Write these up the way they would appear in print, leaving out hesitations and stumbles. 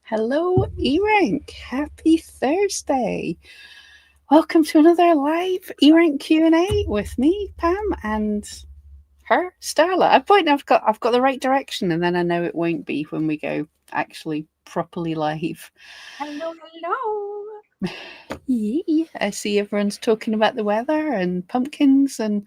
Hello, eRank. Happy Thursday. Welcome to another live eRank Q&A with me, Pam, and her, Starla. At point I've got the right direction, and then I know it won't be when we go actually properly live. Hello, hello. Yeah, I see everyone's talking about the weather and pumpkins and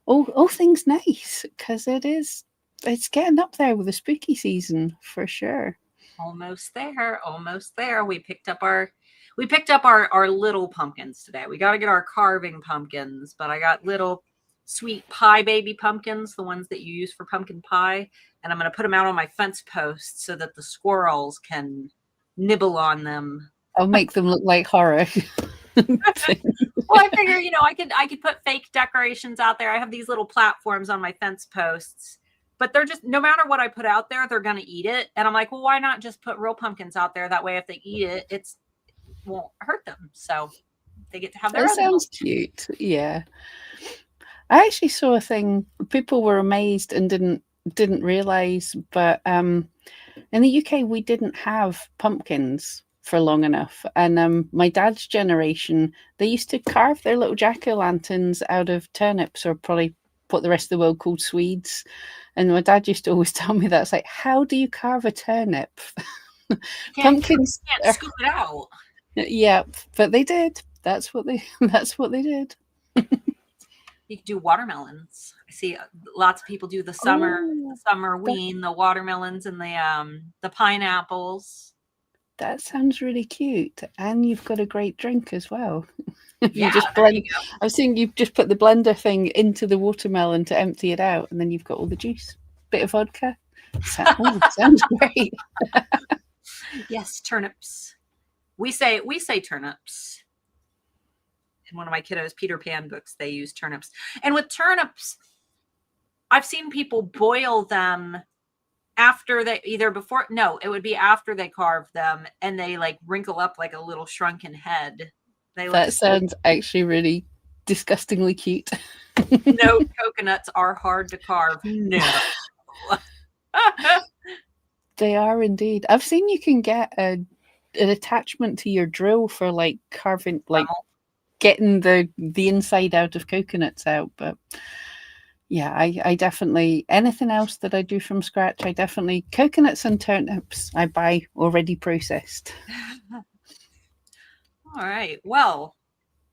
all things nice because it's getting up there with the spooky season for sure. Almost there, almost there. We picked up our little pumpkins today. We got to get our carving pumpkins, but I got little sweet pie baby pumpkins, the ones that you use for pumpkin pie, and I'm going to put them out on my fence post so that the squirrels can nibble on them. I'll make them look like horror. Well, I figure, I could put fake decorations out there. I have these little platforms on my fence posts, but they're just, no matter what I put out there, they're going to eat it. And I'm like, well, why not just put real pumpkins out there? That way, if they eat it, it won't hurt them. So they get to have their That own. sounds cute. Yeah. I actually saw a thing. People were amazed and didn't realize, but in the UK we didn't have pumpkins for long enough. And my dad's generation, they used to carve their little jack-o'-lanterns out of turnips, or probably what the rest of the world called Swedes. And my dad used to always tell me that. It's like, how do you carve a turnip? Pumpkins can't scoop it out. Yeah, but they did. That's what they did. You could do watermelons. I see lots of people do the summer wean, the watermelons and the pineapples. That sounds really cute, and you've got a great drink as well. Yeah, you just blend. I was thinking you've just put the blender thing into the watermelon to empty it out, and then you've got all the juice. Bit of vodka. Sounds great. Yes, turnips. We say turnips. In one of my kiddos' Peter Pan books, they use turnips. And with turnips, I've seen people boil them after they it would be after they carve them, and they like wrinkle up like a little shrunken head. That sounds actually really disgustingly cute. No, coconuts are hard to carve. No. They are indeed. I've seen you can get an attachment to your drill for like carving, like getting the inside out of coconuts out. But yeah, I definitely, anything else that I do from scratch, coconuts and turnips I buy already processed. All right. Well,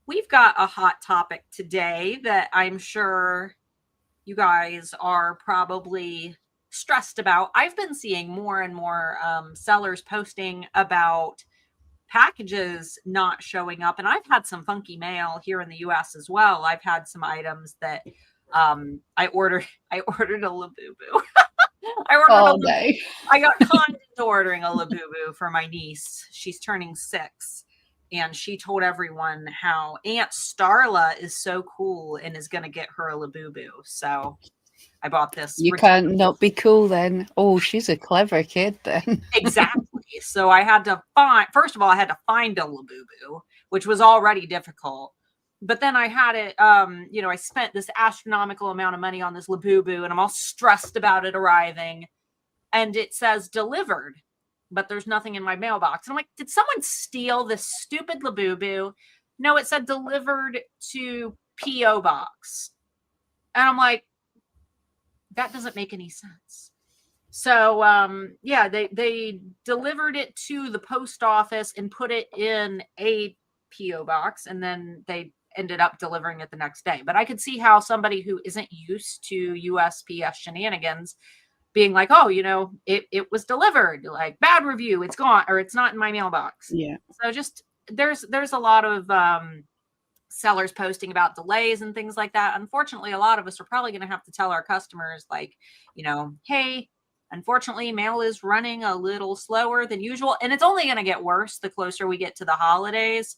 we've got a hot topic today that I'm sure you guys are probably stressed about. I've been seeing more and more sellers posting about packages not showing up, and I've had some funky mail here in the US as well. I've had some items that I ordered a Labubu. I got conned into ordering a Labubu for my niece. She's turning 6, and she told everyone how Aunt Starla is so cool and is going to get her a Labubu. So I bought this. You can't not be cool then. Oh, she's a clever kid then. Exactly. So I had to find a Labubu, which was already difficult. But then I had it, I spent this astronomical amount of money on this Labubu, and I'm all stressed about it arriving. And it says delivered, but there's nothing in my mailbox. And I'm like, did someone steal this stupid Labubu? No, it said delivered to P.O. Box. And I'm like, that doesn't make any sense. So, they delivered it to the post office and put it in a P.O. box, and then they ended up delivering it the next day. But I could see how somebody who isn't used to USPS shenanigans being like, oh, it was delivered, like bad review, it's gone, or it's not in my mailbox. Yeah. So just there's a lot of sellers posting about delays and things like that. Unfortunately, a lot of us are probably going to have to tell our customers, like, hey, unfortunately, mail is running a little slower than usual, and it's only going to get worse the closer we get to the holidays.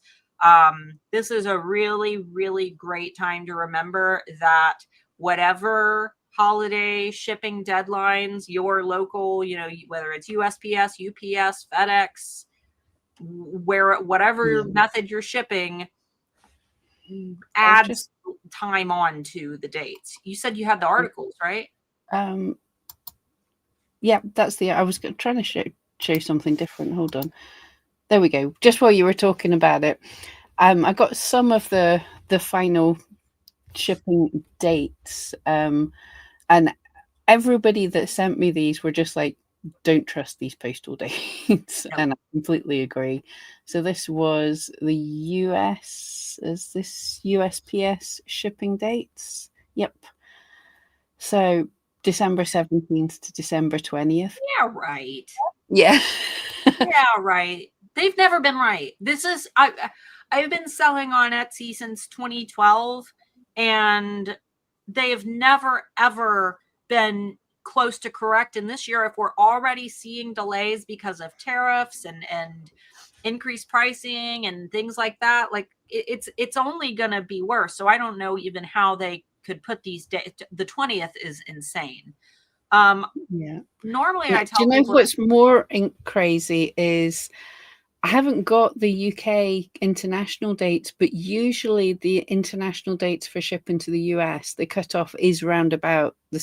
This is a really, really great time to remember that whatever holiday shipping deadlines your local, whether it's USPS, UPS, FedEx, whatever method you're shipping, adds time on to the dates. You said you had the articles, right? Yeah, that's I was trying to show something different. Hold on. There we go. Just while you were talking about it, I got some of the final shipping dates, and everybody that sent me these were just like, don't trust these postal dates. No. And I completely agree. So this was the US, is this USPS shipping dates? Yep. So December 17th to December 20th. Yeah, right. Yeah. Yeah, right. They've never been right. I've been selling on Etsy since 2012, and they have never ever been close to correct. And this year, if we're already seeing delays because of tariffs and increased pricing and things like that, like it's only gonna be worse. So I don't know even how they could put these days. The 20th is insane. Yeah. Normally Do I tell you know people, what's more crazy is I haven't got the UK international dates, but usually the international dates for shipping to the US, the cutoff is round about the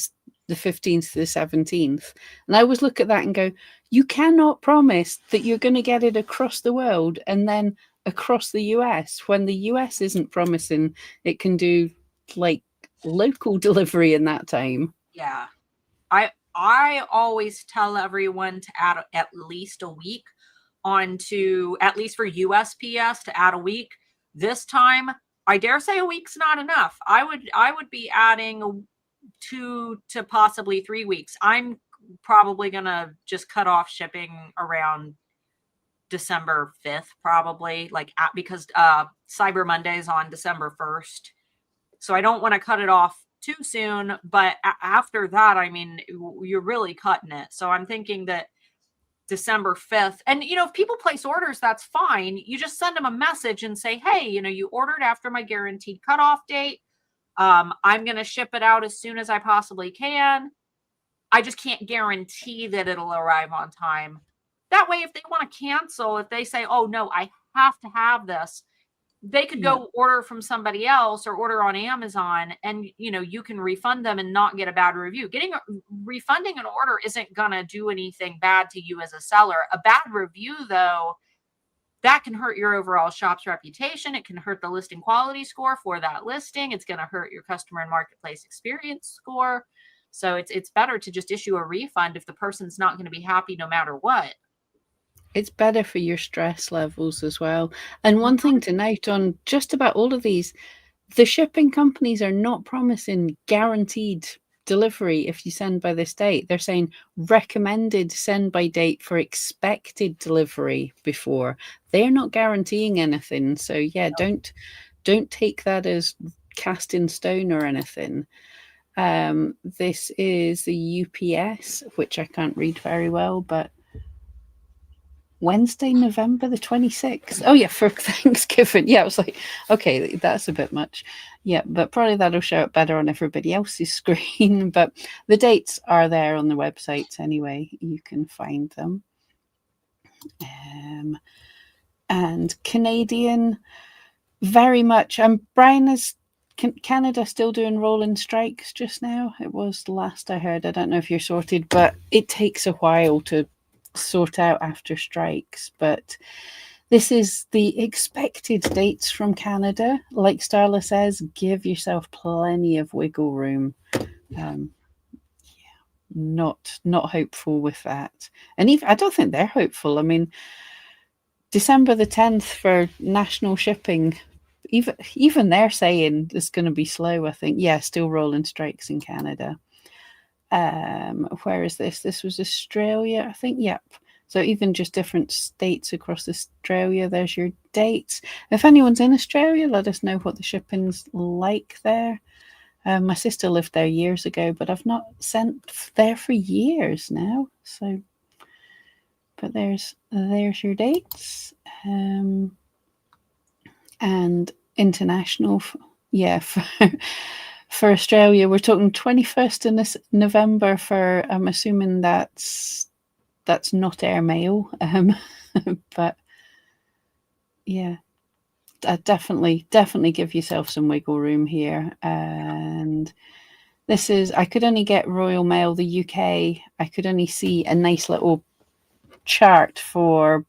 15th to the 17th. And I always look at that and go, you cannot promise that you're going to get it across the world and then across the US when the US isn't promising it can do like local delivery in that time. yeah. I always tell everyone to add at least a week onto, at least for USPS, to add a week. This time, I dare say a week's not enough. I would be adding 2 to possibly 3 weeks. I'm probably gonna just cut off shipping around December 5th, probably, like because Cyber Monday is on December 1st. So I don't want to cut it off too soon, but after that, I mean, you're really cutting it. So I'm thinking that December 5th. And, if people place orders, that's fine. You just send them a message and say, hey, you ordered after my guaranteed cutoff date. I'm going to ship it out as soon as I possibly can. I just can't guarantee that it'll arrive on time. That way, if they want to cancel, if they say, oh, no, I have to have this, they could Yeah. go order from somebody else or order on Amazon, and you can refund them and not get a bad review. Refunding an order isn't gonna do anything bad to you as a seller. A bad review, though, that can hurt your overall shop's reputation. It can hurt the listing quality score for that listing. It's gonna hurt your customer and marketplace experience score. So it's better to just issue a refund if the person's not going to be happy no matter what. It's better for your stress levels as well. And one thing to note on just about all of these, the shipping companies are not promising guaranteed delivery if you send by this date. They're saying recommended send by date for expected delivery before. They're not guaranteeing anything. So yeah, don't take that as cast in stone or anything. This is the UPS, which I can't read very well, but Wednesday, November the 26th. Oh, yeah, for Thanksgiving. Yeah, I was like, okay, that's a bit much. Yeah, but probably that'll show up better on everybody else's screen. But the dates are there on the websites anyway. You can find them. And Canadian, very much. Brian, is Canada still doing rolling strikes just now? It was the last I heard. I don't know if you're sorted, but it takes a while to sort out after strikes. But this is the expected dates from Canada. Like Starla says, give yourself plenty of wiggle room. Not hopeful with that. And even I don't think they're hopeful. I mean, December the 10th for national shipping, even they're saying it's going to be slow, I think. Yeah, still rolling strikes in Canada. Where is this? This was Australia, I think. Yep. So even just different states across Australia, there's your dates. If anyone's in Australia, let us know what the shipping's like there. My sister lived there years ago, but I've not sent there for years now. So, but there's your dates. And international, yeah, for Australia, we're talking 21st of November for, I'm assuming that's not airmail, but yeah, definitely give yourself some wiggle room here. And this is, I could only get Royal Mail, the UK. I could only see a nice little chart for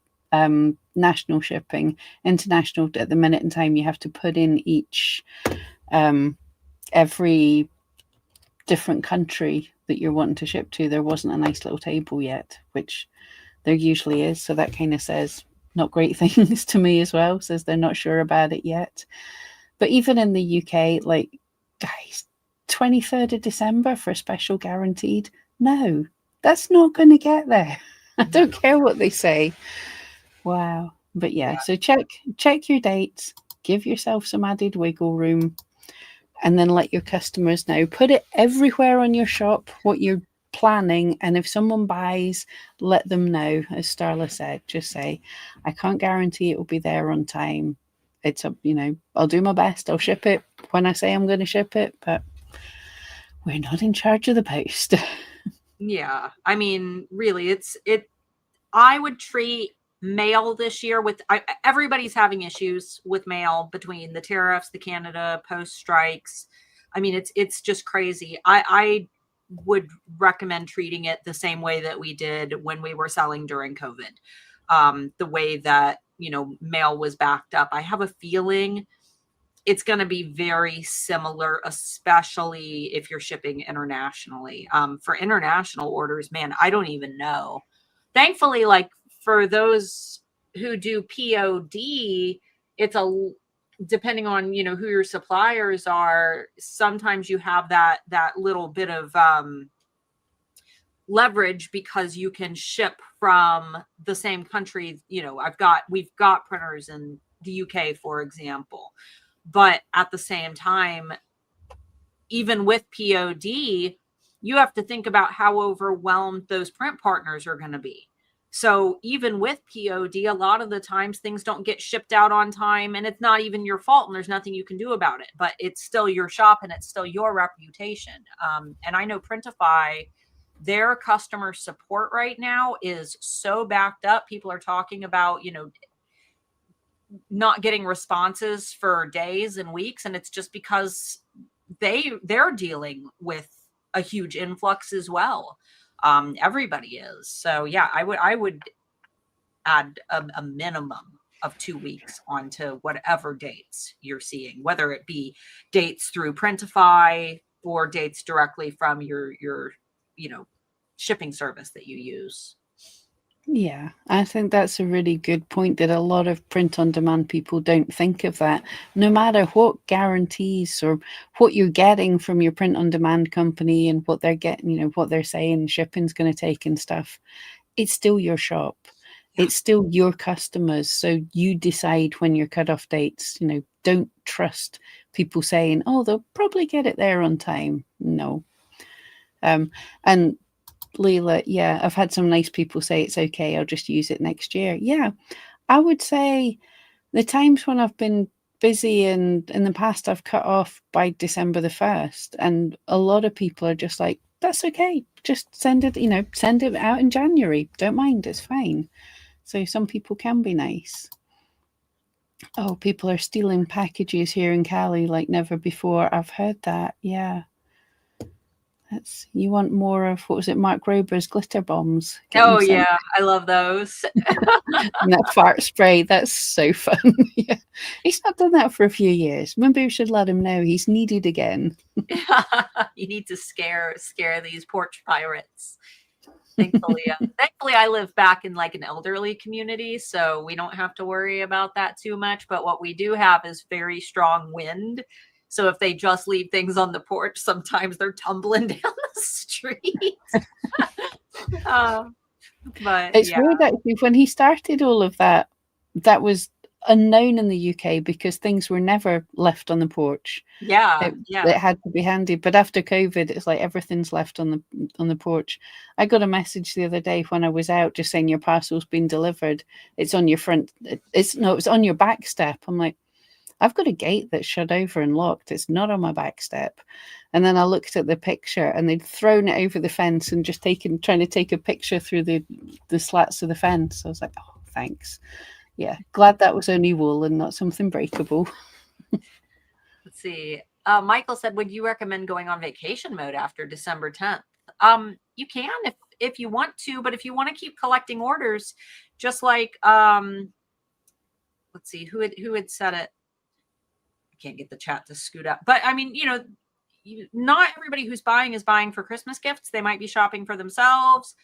national shipping. International, at the minute in time, you have to put in each every different country that you're wanting to ship to. There wasn't a nice little table yet, which there usually is. So that kind of says not great things to me as well. Says they're not sure about it yet. But even in the UK, like, guys, 23rd of December for a special guaranteed. No, that's not going to get there. I don't care what they say. Wow. But yeah, so check your dates, give yourself some added wiggle room, and then let your customers know. Put it everywhere on your shop what you're planning, and if someone buys, let them know. As Starla said, just say, I can't guarantee it will be there on time. It's I'll do my best. I'll ship it when I say I'm going to ship it, but we're not in charge of the post. Yeah, I mean, really, I would treat mail this year with everybody's having issues with mail between the tariffs, the Canada post strikes. I mean, it's just crazy. I would recommend treating it the same way that we did when we were selling during COVID. The way that, mail was backed up. I have a feeling it's going to be very similar, especially if you're shipping internationally. For international orders, man, I don't even know. Thankfully, like for those who do POD, it's depending on, who your suppliers are. Sometimes you have that little bit of leverage because you can ship from the same country. We've got printers in the UK, for example. But at the same time, even with POD, you have to think about how overwhelmed those print partners are going to be. So even with POD, a lot of the times things don't get shipped out on time, and it's not even your fault, and there's nothing you can do about it. But it's still your shop, and it's still your reputation. And I know Printify, their customer support right now is so backed up. People are talking about, not getting responses for days and weeks, and it's just because they're dealing with a huge influx as well. Everybody is. So yeah, I would add a minimum of 2 weeks onto whatever dates you're seeing, whether it be dates through Printify or dates directly from your shipping service that you use. Yeah, I think that's a really good point, that a lot of print on demand people don't think of that. No matter what guarantees or what you're getting from your print on demand company and what they're getting, what they're saying shipping's going to take and stuff, it's still your shop. Yeah. It's still your customers. So you decide when your cutoff dates. Don't trust people saying, oh, they'll probably get it there on time. No. And Leila, yeah, I've had some nice people say it's okay, I'll just use it next year. Yeah, I would say the times when I've been busy and in the past I've cut off by December the 1st, and a lot of people are just like, that's okay, just send it out in January, don't mind, it's fine. So some people can be nice. Oh, people are stealing packages here in Cali like never before. I've heard that. Yeah. You want more of, what was it, Mark Rober's glitter bombs? Oh yeah, I love those. And that fart spray, that's so fun. Yeah. He's not done that for a few years. Maybe we should let him know he's needed again. You need to scare these porch pirates. Thankfully, I live back in like an elderly community, so we don't have to worry about that too much. But what we do have is very strong wind. So if they just leave things on the porch, sometimes they're tumbling down the street. But it's weird, actually. When he started all of that, that was unknown in the UK because things were never left on the porch. Yeah, it had to be handy. But after COVID, it's like everything's left on the porch. I got a message the other day when I was out just saying your parcel's been delivered. It's on your front. It's on your back step. I'm like, I've got a gate that's shut over and locked. It's not on my back step. And then I looked at the picture and they'd thrown it over the fence and just trying to take a picture through the slats of the fence. I was like, oh, thanks. Yeah, glad that was only wool and not something breakable. Let's see. Michael said, would you recommend going on vacation mode after December 10th? You can if you want to, but if you want to keep collecting orders, just like, let's see, who had said it. I can't get the chat to scoot up, but I mean, not everybody who's buying is buying for Christmas gifts. They might be shopping for themselves.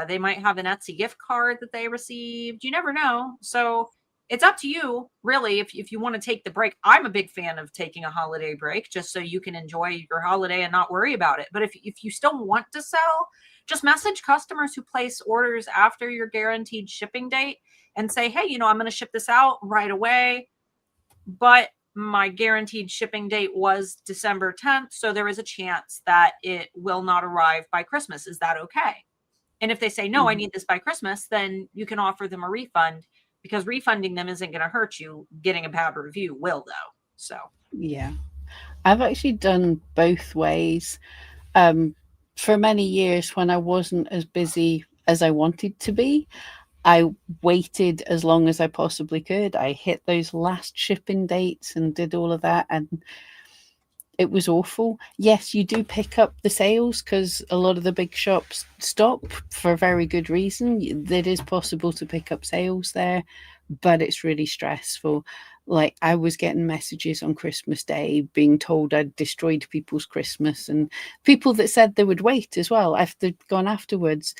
They might have an Etsy gift card that they received. You never know. So it's up to you, really, if you want to take the break. I'm a big fan of taking a holiday break just so you can enjoy your holiday and not worry about it. But if you still want to sell, just message customers who place orders after your guaranteed shipping date and say, hey, I'm going to ship this out right away, but my guaranteed shipping date was December 10th. So there is a chance that it will not arrive by Christmas. Is that okay? And if they say, no, I need this by Christmas, then you can offer them a refund, because refunding them isn't going to hurt you. Getting a bad review will, though. So, yeah. I've actually done both ways. For many years, when I wasn't as busy as I wanted to be, I waited as long as I possibly could. I hit those last shipping dates and did all of that, and it was awful. Yes, you do pick up the sales because a lot of the big shops stop for a very good reason. It is possible to pick up sales there, but it's really stressful. Like, I was getting messages on Christmas Day being told I'd destroyed people's Christmas, and people that said they would wait as well after they'd gone afterwards.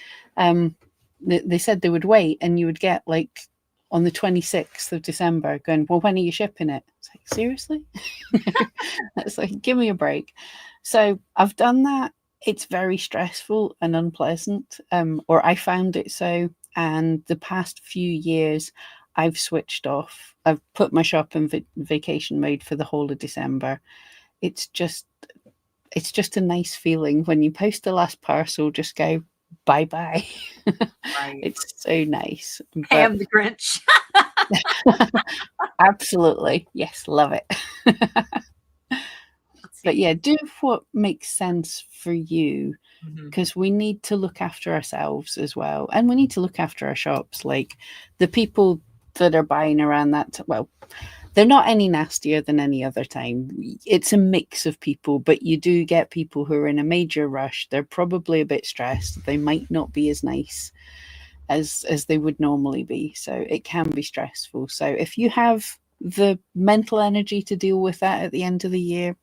They said they would wait, and you would get like on the 26th of December going, well, when are you shipping it? It's like, seriously? It's like, give me a break. So I've done that. It's very stressful and unpleasant, or I found it so. And the past few years, I've switched off. I've put my shop in vacation mode for the whole of December. It's just a nice feeling when you post the last parcel, just go, bye-bye. right. It's so nice. Hey, I'm the Grinch. Absolutely. Yes, love it. But yeah, do what makes sense for you, because we need to look after ourselves as well. And we need to look after our shops. Like, the people that are buying around that, well, they're not any nastier than any other time. It's a mix of people, but you do get people who are in a major rush. They're probably a bit stressed. They might not be as nice as they would normally be. So it can be stressful. So if you have the mental energy to deal with that at the end of the year,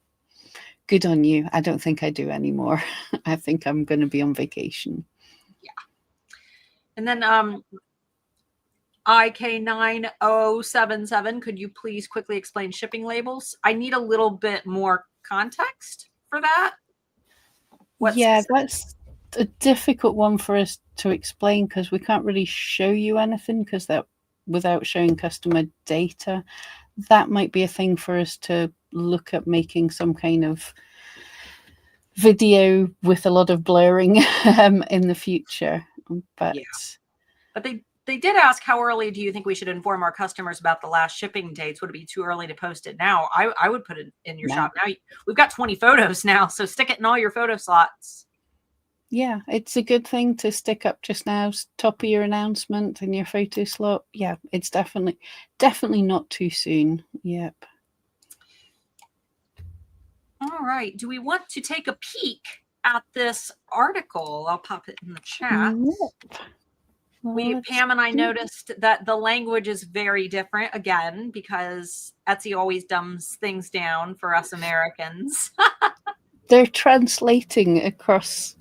good on you. I don't think I do anymore. I think I'm going to be on vacation. Yeah. And then IK9077, could you please quickly explain shipping labels? I need a little bit more context for that. That's a difficult one for us to explain, because we can't really show you anything, because that, without showing customer data, that might be a thing for us to look at, making some kind of video with a lot of blurring in the future. But they did ask, how early do you think we should inform our customers about the last shipping dates? Would it be too early to post it now? I would put it in your shop now. We've got 20 photos now, so stick it in all your photo slots. Yeah, it's a good thing to stick up just now, top of your announcement in your photo slot. Yeah, it's definitely not too soon. Yep. All right. Do we want to take a peek at this article? I'll pop it in the chat. Yep. Well, Pam and I noticed that the language is very different, again, because Etsy always dumbs things down for us Americans. They're translating across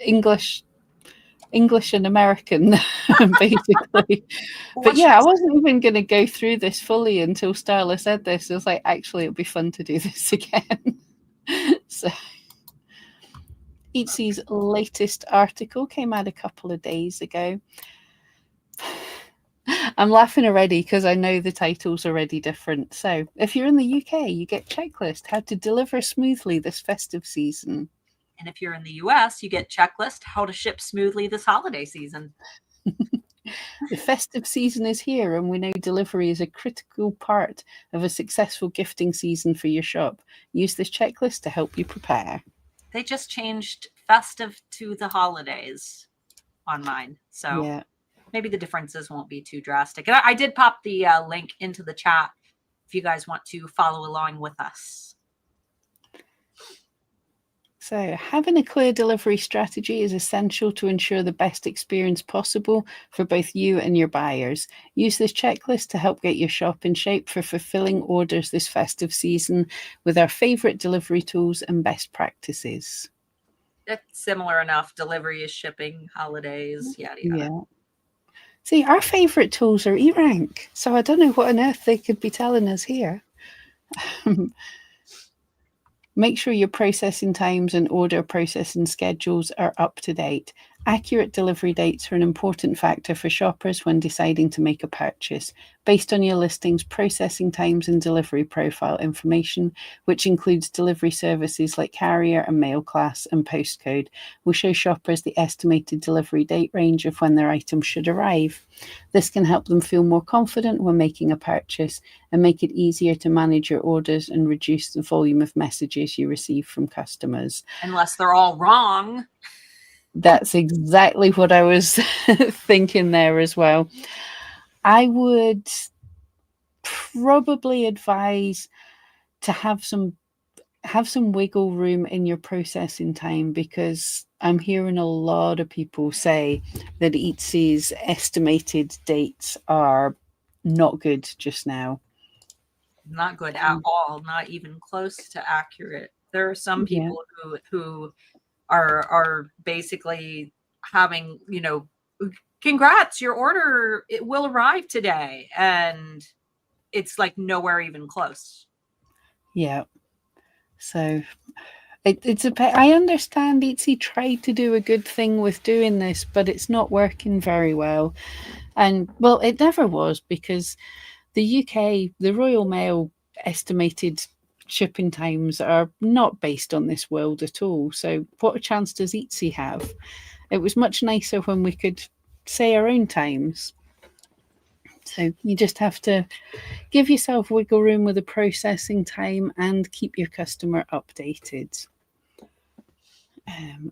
English and American, basically. But yeah, I wasn't even going to go through this fully until Starla said this. It was like, actually, it'll be fun to do this again. So Etsy's latest article came out a couple of days ago. I'm laughing already because I know the title's already different. So if you're in the UK, you get checklist how to deliver smoothly this festive season. And if you're in the US, you get checklist how to ship smoothly this holiday season. The festive season is here, and we know delivery is a critical part of a successful gifting season for your shop. Use this checklist to help you prepare. They just changed festive to the holidays on mine. So yeah, maybe the differences won't be too drastic. And I did pop the link into the chat if you guys want to follow along with us. So, having a clear delivery strategy is essential to ensure the best experience possible for both you and your buyers. Use this checklist to help get your shop in shape for fulfilling orders this festive season with our favorite delivery tools and best practices. It's similar enough. Delivery is shipping, holidays, yada yada. Yeah. See, our favorite tools are eRank, so I don't know what on earth they could be telling us here. Make sure your processing times and order processing schedules are up to date. Accurate delivery dates are an important factor for shoppers when deciding to make a purchase. Based on your listings, processing times and delivery profile information, which includes delivery services like carrier and mail class and postcode, will show shoppers the estimated delivery date range of when their item should arrive. This can help them feel more confident when making a purchase and make it easier to manage your orders and reduce the volume of messages you receive from customers. Unless they're all wrong. That's exactly what I was thinking there as well. I would probably advise to have some wiggle room in your processing time, because I'm hearing a lot of people say that Etsy's estimated dates are not good just now. Not good at all, not even close to accurate. There are some Yeah. people who are basically having, congrats, your order, it will arrive today, and it's like nowhere even close. Yeah. So I understand Etsy tried to do a good thing with doing this, but it's not working very well. And well, it never was, because the UK, the Royal Mail estimated shipping times are not based on this world at all. So what chance does Etsy have? It was much nicer when we could say our own times. So you just have to give yourself wiggle room with the processing time and keep your customer updated.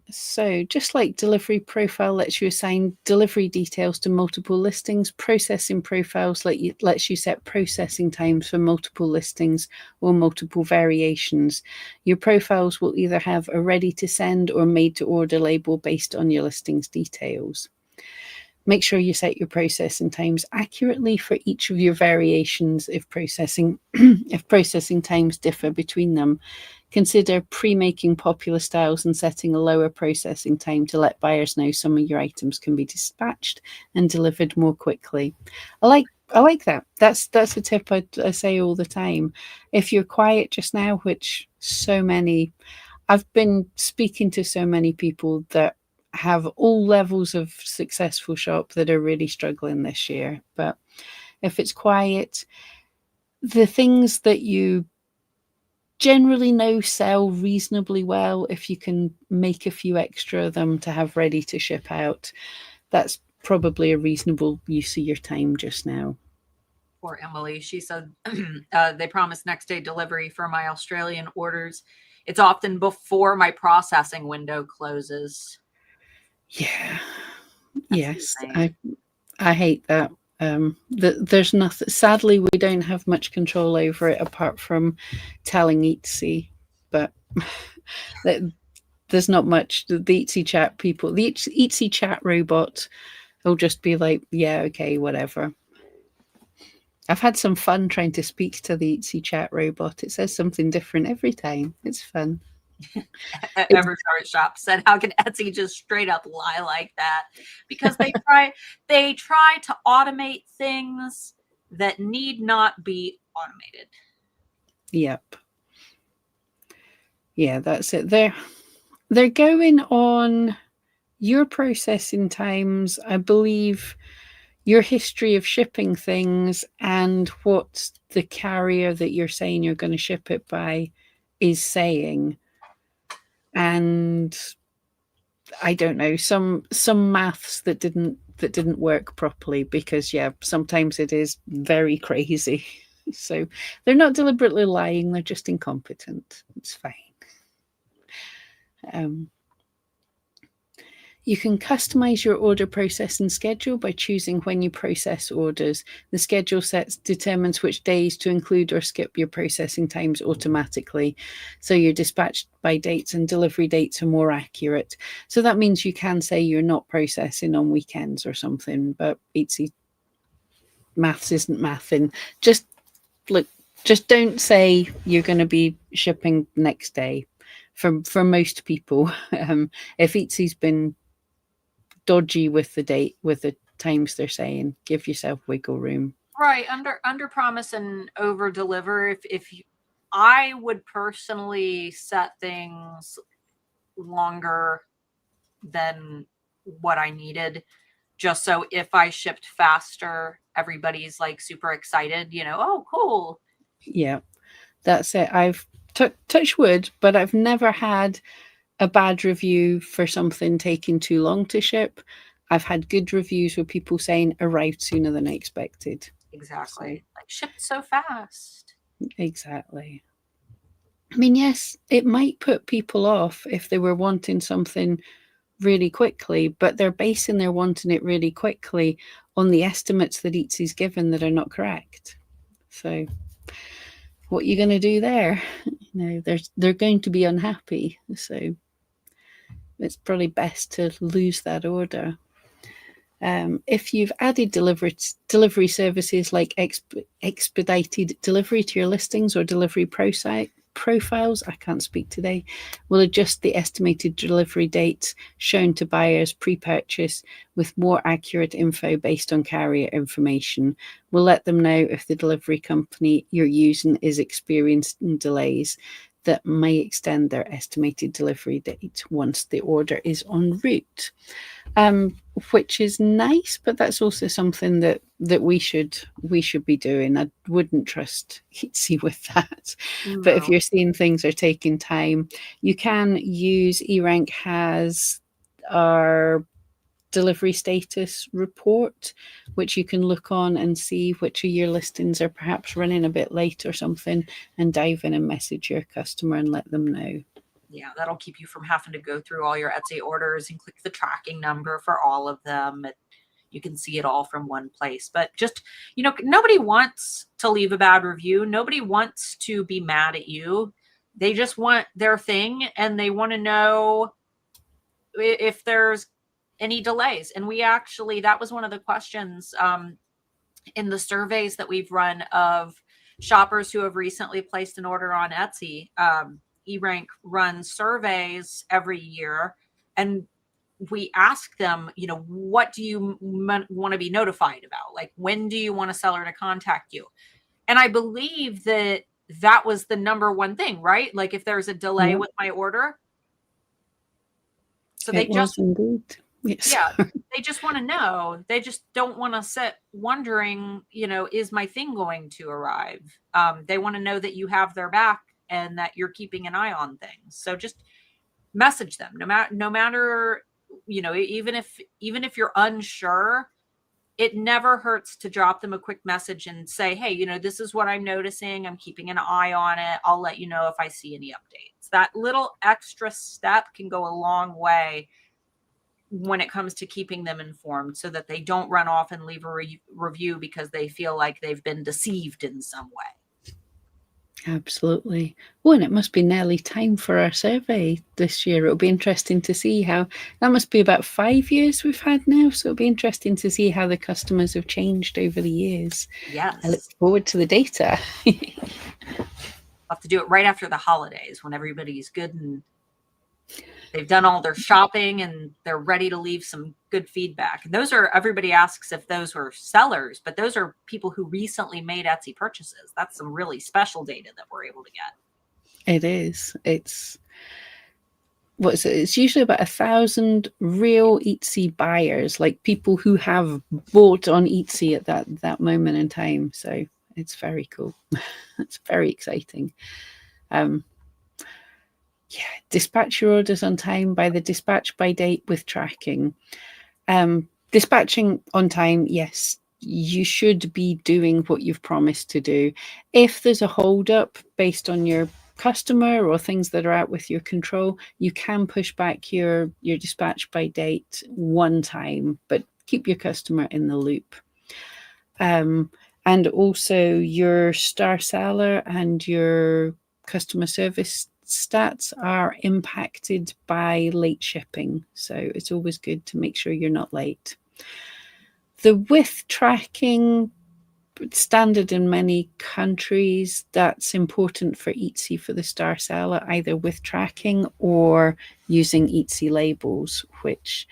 So just like delivery profile lets you assign delivery details to multiple listings, processing profiles lets you set processing times for multiple listings or multiple variations. Your profiles will either have a ready to send or made to order label based on your listing's details. Make sure you set your processing times accurately for each of your variations if processing times differ between them. Consider pre-making popular styles and setting a lower processing time to let buyers know some of your items can be dispatched and delivered more quickly. I like that. That's a tip I say all the time. If you're quiet just now, which I've been speaking to so many people that have all levels of successful shop that are really struggling this year. But if it's quiet, the things that you generally know sell reasonably well, if you can make a few extra of them to have ready to ship out, that's probably a reasonable use of your time just now. Poor Emily. She said they promise next day delivery for my Australian orders. It's often before my processing window closes. Yeah. That's Yes. I hate that. There's nothing. Sadly, we don't have much control over it apart from telling Etsy, but there's not much. The Etsy chat people, the Etsy chat robot, will just be like, "Yeah, okay, whatever." I've had some fun trying to speak to the Etsy chat robot. It says something different every time. It's fun. Everstart Shop said, "How can Etsy just straight up lie like that?" Because they try to automate things that need not be automated. Yep. Yeah, that's it. They're going on your processing times, I believe, your history of shipping things, and what the carrier that you're saying you're going to ship it by is saying. And I don't know, some maths that didn't work properly, because yeah, sometimes it is very crazy. So they're not deliberately lying, they're just incompetent. It's fine. You can customize your order process and schedule by choosing when you process orders. The schedule sets determines which days to include or skip your processing times automatically. So your dispatch by dates and delivery dates are more accurate. So that means you can say you're not processing on weekends or something, but Etsy maths isn't math. And just look, just don't say you're going to be shipping next day. For most people, if Etsy's been dodgy with the date, with the times they're saying, give yourself wiggle room. Right. Under promise and over deliver. If you, I would personally set things longer than what I needed, just so if I shipped faster, everybody's like super excited, oh, cool. Yeah, that's it. I've touched wood, but I've never had a bad review for something taking too long to ship. I've had good reviews with people saying arrived sooner than I expected. Exactly. So, like shipped so fast. Exactly. I mean, yes, it might put people off if they were wanting something really quickly, but they're basing their wanting it really quickly on the estimates that Etsy's given that are not correct. So what are you going to do there? They're going to be unhappy. So it's probably best to lose that order. If you've added delivery services like expedited delivery to your listings or delivery profiles, I can't speak today, will adjust the estimated delivery dates shown to buyers pre-purchase with more accurate info based on carrier information. We'll let them know if the delivery company you're using is experiencing delays that may extend their estimated delivery date once the order is en route. Which is nice, but that's also something that we should be doing. I wouldn't trust Etsy with that. No. But if you're seeing things are taking time, you can use eRank has our delivery status report, which you can look on and see which of your listings are perhaps running a bit late or something, and dive in and message your customer and let them know. Yeah, that'll keep you from having to go through all your Etsy orders and click the tracking number for all of them. You can see it all from one place. But just, nobody wants to leave a bad review. Nobody wants to be mad at you. They just want their thing, and they want to know if there's any delays. And that was one of the questions in the surveys that we've run of shoppers who have recently placed an order on Etsy. eRank runs surveys every year, and we ask them, what do you want to be notified about? Like, when do you want a seller to contact you? And I believe that was the number one thing, right? Like, if there's a delay with my order. So they just, indeed. Yes. Yeah, they just want to know. They just don't want to sit wondering, is my thing going to arrive? They want to know that you have their back and that you're keeping an eye on things. So just message them, no matter, even if you're unsure, it never hurts to drop them a quick message and say, hey, this is what I'm noticing. I'm keeping an eye on it. I'll let you know if I see any updates. That little extra step can go a long way when it comes to keeping them informed, so that they don't run off and leave a review because they feel like they've been deceived in some way. Absolutely. Well, and it must be nearly time for our survey this year. It'll be interesting to see how, that must be about 5 years we've had now. So it'll be interesting to see how the customers have changed over the years. Yes. I look forward to the data. I'll have to do it right after the holidays when everybody's good and they've done all their shopping and they're ready to leave some good feedback. And those are, everybody asks if those were sellers, but those are people who recently made Etsy purchases. That's some really special data that we're able to get. It is. It's usually about 1,000 real Etsy buyers, like people who have bought on Etsy at that moment in time. So it's very cool. It's very exciting. Dispatch your orders on time by the dispatch by date with tracking. Dispatching on time, yes, you should be doing what you've promised to do. If there's a hold up based on your customer or things that are out with your control, you can push back your dispatch by date one time, but keep your customer in the loop. And also your star seller and your customer service stats are impacted by late shipping. So it's always good to make sure you're not late. The with tracking, standard in many countries, that's important for Etsy for the star seller, either with tracking or using Etsy labels, which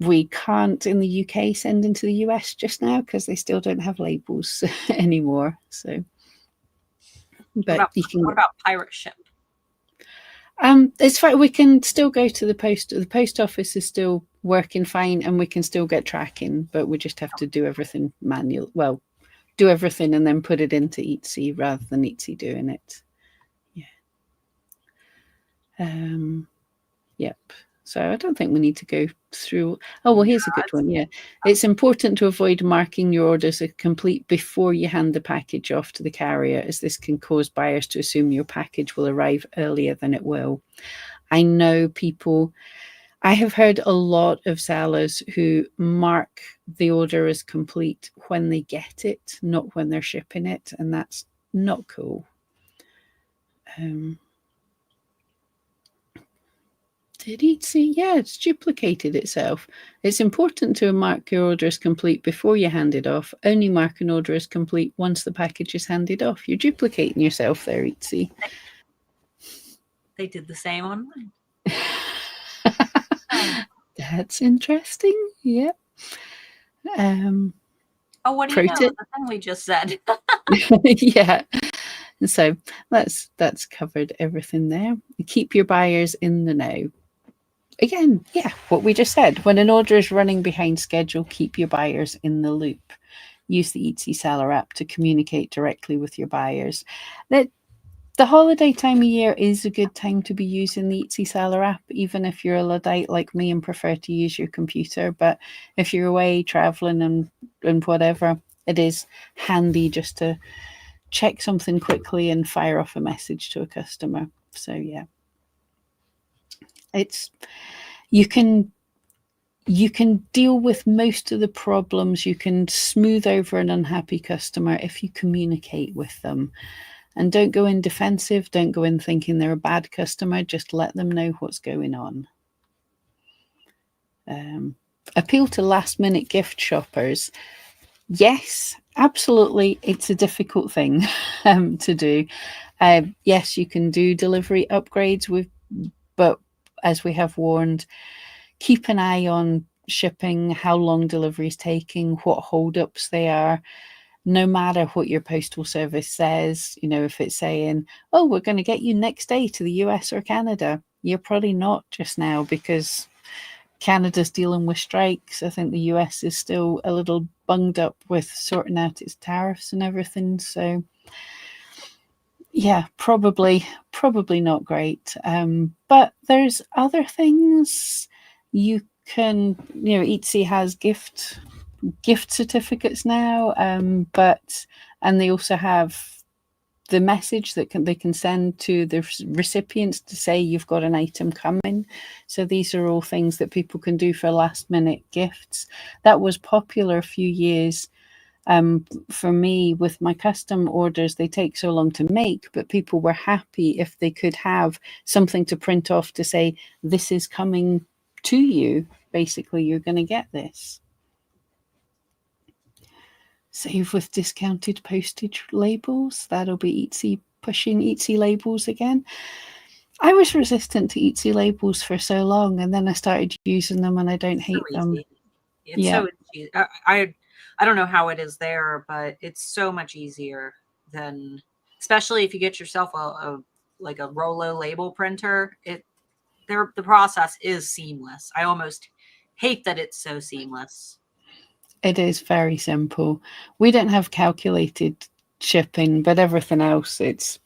we can't in the UK send into the US just now because they still don't have labels anymore. So, but what about pirate ship? It's fine. We can still go to the post. The post office is still working fine, and we can still get tracking, but we just have to do everything manual. Well, do everything and then put it into Etsy rather than Etsy doing it. Yeah. Yep. So I don't think we need to go through. Oh, well, here's a good one. Yeah. It's important to avoid marking your orders as complete before you hand the package off to the carrier, as this can cause buyers to assume your package will arrive earlier than it will. I know people, I have heard a lot of sellers who mark the order as complete when they get it, not when they're shipping it. And that's not cool. Did Etsy? Yeah, it's duplicated itself. It's important to mark your order as complete before you hand it off. Only mark an order as complete once the package is handed off. You're duplicating yourself there, Etsy. They did the same on mine. That's interesting. Yep. Oh, what do you know? The thing we just said. Yeah. So that's covered everything there. Keep your buyers in the know. Again, yeah, what we just said. When an order is running behind schedule, keep your buyers in the loop. Use the Etsy Seller app to communicate directly with your buyers. The holiday time of year is a good time to be using the Etsy Seller app, even if you're a Luddite like me and prefer to use your computer. But if you're away traveling and whatever, it is handy just to check something quickly and fire off a message to a customer. So yeah, you can deal with most of the problems. You can smooth over an unhappy customer if you communicate with them. And don't go in defensive. Don't go in thinking they're a bad customer. Just let them know what's going on. Appeal to last-minute gift shoppers. Yes, absolutely. It's a difficult thing to do. Yes, you can do delivery upgrades but as we have warned, keep an eye on shipping, how long delivery is taking, what holdups they are. No matter what your postal service says, if it's saying, oh, we're going to get you next day to the US or Canada, you're probably not just now, because Canada's dealing with strikes. I think the US is still a little bunged up with sorting out its tariffs and everything. So yeah, probably not great. But there's other things you can, Etsy has gift certificates now, and they also have the message that they can send to the recipients to say you've got an item coming. So these are all things that people can do for last minute gifts. That was popular a few years. For me, with my custom orders, they take so long to make, but people were happy if they could have something to print off to say, this is coming to you. Basically, you're going to get this. Save with discounted postage labels. That'll be Etsy pushing Etsy labels again. I was resistant to Etsy labels for so long, and then I started using them, and I don't hate them. It's so easy. I don't know how it is there, but it's so much easier than, especially if you get yourself a Rollo label printer. The process is seamless. I almost hate that it's so seamless. It is very simple. We don't have calculated shipping, but everything else, it's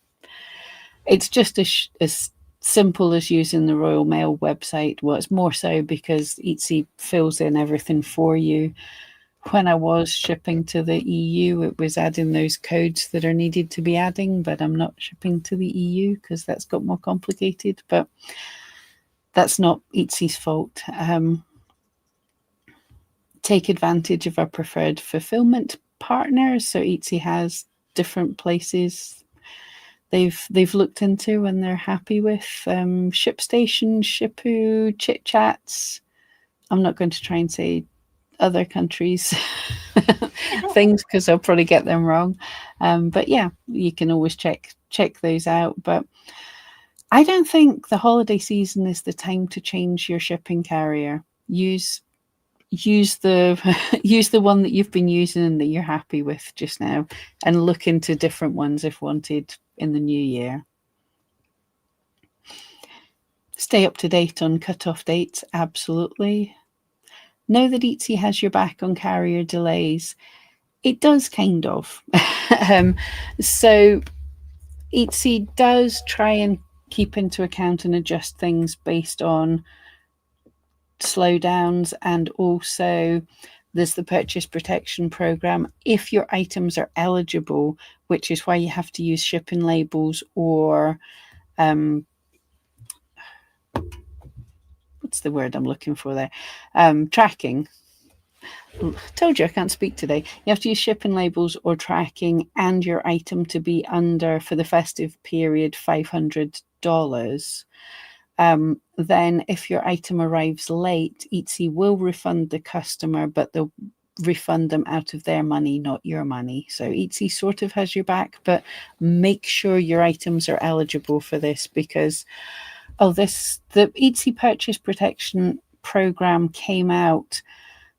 just as simple as using the Royal Mail website. Well, it's more so because Etsy fills in everything for you. when I was shipping to the EU, it was adding those codes that are needed to be adding, but I'm not shipping to the EU because that's got more complicated. But that's not Etsy's fault. Take advantage of our preferred fulfillment partners. So Etsy has different places they've looked into and they're happy with. ShipStation, Shippoo, Chit Chats. I'm not going to try and say other countries things because I'll probably get them wrong. But yeah, you can always check those out. But I don't think the holiday season is the time to change your shipping carrier. Use the use the one that you've been using and that you're happy with just now, and look into different ones if wanted in the new year. Stay up to date on cutoff dates, absolutely. Know that Etsy has your back on carrier delays. It does, kind of. So Etsy does try and keep into account and adjust things based on slowdowns, and also there's the purchase protection program if your items are eligible, which is why you have to use shipping labels or what's the word I'm looking for there? Tracking. Told you I can't speak today. You have to use shipping labels or tracking, and your item to be under, for the festive period, $500. Then if your item arrives late, Etsy will refund the customer, but they'll refund them out of their money, not your money. So Etsy sort of has your back, but make sure your items are eligible for this, because the Etsy purchase protection program came out